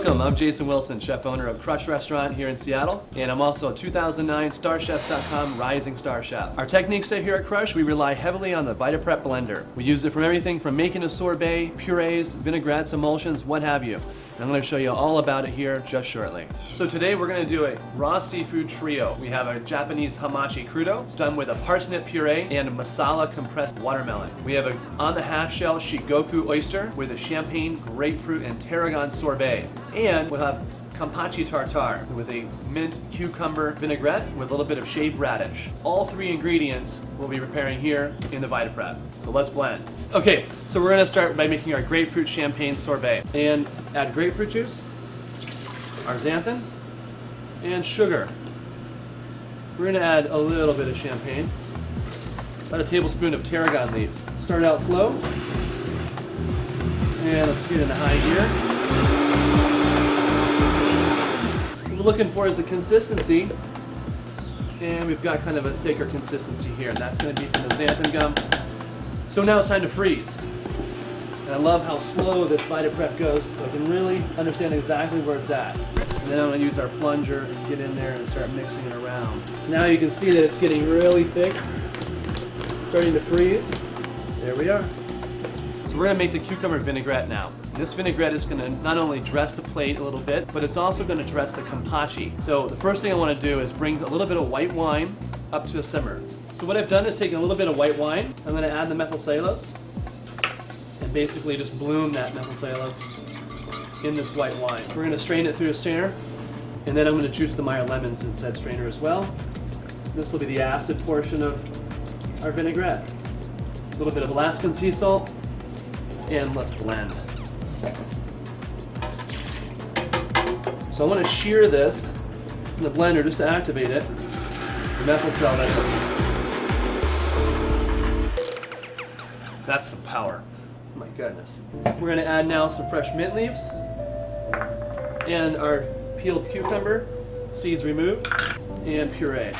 Welcome, I'm Jason Wilson, chef owner of Crush Restaurant here in Seattle, and I'm also a 2009 StarChef.com Rising Star Chef. Our techniques here at Crush, we rely heavily on the Vita-Prep blender. We use it from everything from making a sorbet, purees, vinaigrettes, emulsions, what have you. And I'm going to show you all about it here just shortly. So today we're going to do a raw seafood trio. We have a Japanese hamachi crudo. It's done with a parsnip puree and a masala compressed watermelon. We have a on the half shell shigoku oyster with a champagne, grapefruit, and tarragon sorbet. And we'll have kampachi tartare with a mint cucumber vinaigrette with a little bit of shaved radish. All three ingredients we'll be preparing here in the Vita-Prep. So let's blend. Okay, so we're gonna start by making our grapefruit champagne sorbet. And add grapefruit juice, our xanthan, and sugar. We're gonna add a little bit of champagne, about a tablespoon of tarragon leaves. Start out slow, and let's get into high gear. What we're looking for is the consistency, and we've got kind of a thicker consistency here, and that's going to be from the xanthan gum. So now it's time to freeze. And I love how slow this Vita-Prep goes, so I can really understand exactly where it's at. And then I'm going to use our plunger and get in there and start mixing it around. Now you can see that it's getting really thick, starting to freeze. There we are. So we're going to make the cucumber vinaigrette now. This vinaigrette is going to not only dress the plate a little bit, but it's also going to dress the kampachi. So the first thing I want to do is bring a little bit of white wine up to a simmer. So what I've done is taken a little bit of white wine. I'm going to add the methyl cellulose and basically just bloom that methyl cellulose in this white wine. We're going to strain it through a strainer, and then I'm going to juice the Meyer lemons in said strainer as well. This will be the acid portion of our vinaigrette. A little bit of Alaskan sea salt, and let's blend. So I want to shear this in the blender just to activate it. The methyl cellulose. That's some power. Oh my goodness. We're going to add now some fresh mint leaves and our peeled cucumber, seeds removed, and puree.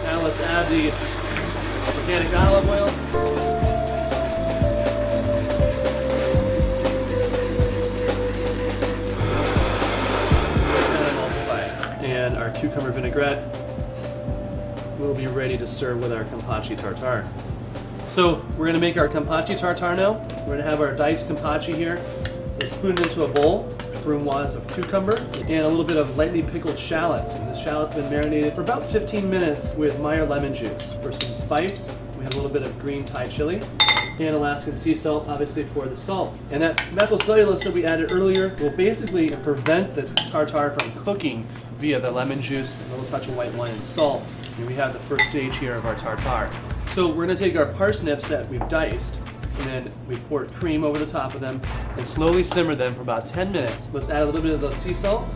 Now let's add the organic olive oil. And emulsify it. And our cucumber vinaigrette will be ready to serve with our kampachi tartare. So we're going to make our kampachi tartare now. We're going to have our diced kampachi here. So spoon it into a bowl. Brunoise of cucumber and a little bit of lightly pickled shallots. And the shallots have been marinated for about 15 minutes with Meyer lemon juice. For some spice, we have a little bit of green Thai chili and Alaskan sea salt, obviously for the salt. And that methyl cellulose that we added earlier will basically prevent the tartare from cooking via the lemon juice, a little touch of white wine and salt. And we have the first stage here of our tartare. So we're going to take our parsnips that we've diced, and then we pour cream over the top of them and slowly simmer them for about 10 minutes. Let's add a little bit of the sea salt,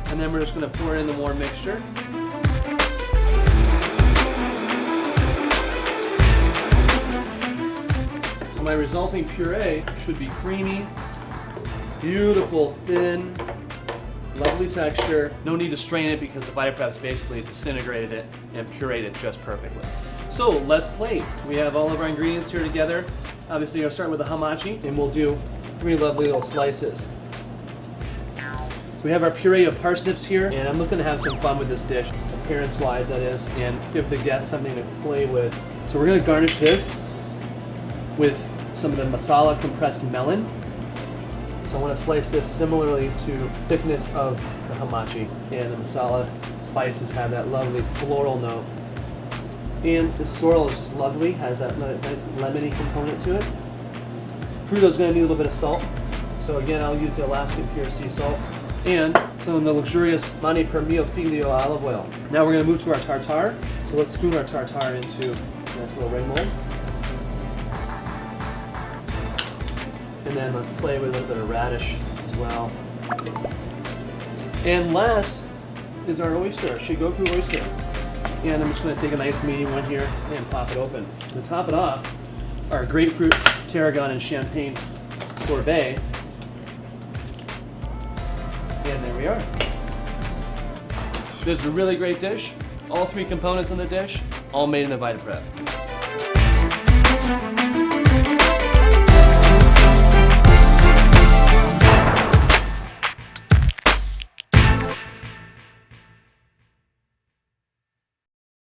and then we're just going to pour in the warm mixture. So my resulting puree should be creamy, beautiful, thin, lovely texture. No need to strain it because the Vita-Prep's basically disintegrated it and pureed it just perfectly. So let's plate. We have all of our ingredients here together. Obviously, I'll start with the hamachi, and we'll do 3 lovely little slices. So we have our puree of parsnips here, and I'm looking to have some fun with this dish, appearance-wise that is, and give the guests something to play with. So we're going to garnish this with some of the masala compressed melon. So I want to slice this similarly to thickness of the hamachi, and the masala spices have that lovely floral note. And the sorrel is just lovely, has that nice lemony component to it. Crudo's going to need a little bit of salt. So again, I'll use the Alaskan pure sea salt and some of the luxurious Mani per mio figlio olive oil. Now we're going to move to our tartare. So let's spoon our tartare into a nice little ring mold. And then let's play with a little bit of radish as well. And last is our oyster, our shigoku oyster. And I'm just going to take a nice medium one here and pop it open. To top it off, our grapefruit, tarragon, and champagne sorbet. And there we are. This is a really great dish. All 3 components in the dish, all made in the Vita-Prep.